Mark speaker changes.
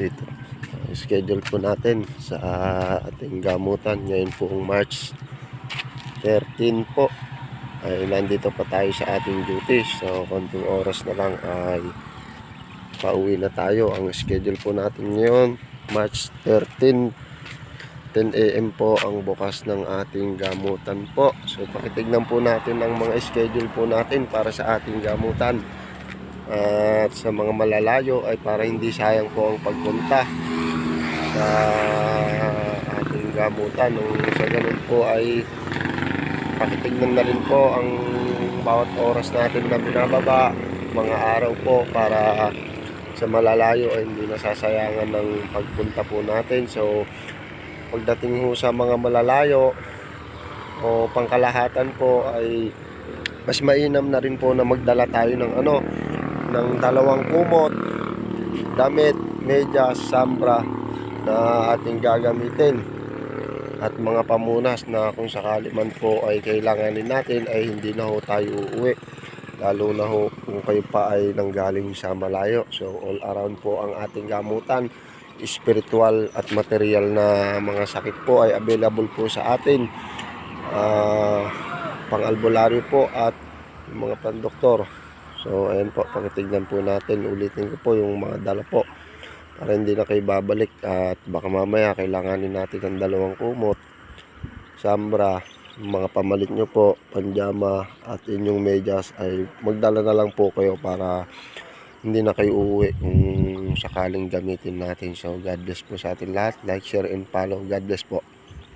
Speaker 1: dito. Schedule po natin sa ating gamutan ngayon pong March 13 po ay nandito pa tayo sa ating duties. So konting oras na lang ay pauwi na tayo. Ang schedule po natin ngayon March 13, 10 AM po ang bukas ng ating gamutan po. So pakitignan po natin ang mga schedule po natin para sa ating gamutan. At sa mga malalayo ay para hindi sayang po ang pagpunta sa ating gamutan. Nung sa ganun po ay pakitignan na rin po ang bawat oras natin na binababa, mga araw po, para sa malalayo ay hindi nasasayangan ng pagpunta po natin. So pagdating ho sa mga malalayo o pangkalahatan po ay mas mainam na rin po na magdala tayo ng dalawang kumot, damit, medyas, sambra na ating gagamitin at mga pamunas na kung sakali man po ay kailanganin natin ay hindi na ho tayo uuwi, lalo na ho kung kayo pa ay nanggaling sa malayo. So all around po ang ating gamutan, spiritual at material na mga sakit po ay available po sa atin, pang albularyo po at mga pandoktor. So ayan po, pakitignan po natin, ulitin ko po yung mga dala po para hindi na kayo babalik at baka mamaya kailanganin natin ang dalawang kumot, sambra, mga pamalit nyo po, panjama at inyong medyas ay magdala na lang po kayo para hindi na kayo uuwi kung sakaling gamitin natin. So God bless po sa atin lahat. Like, share and follow. God bless po.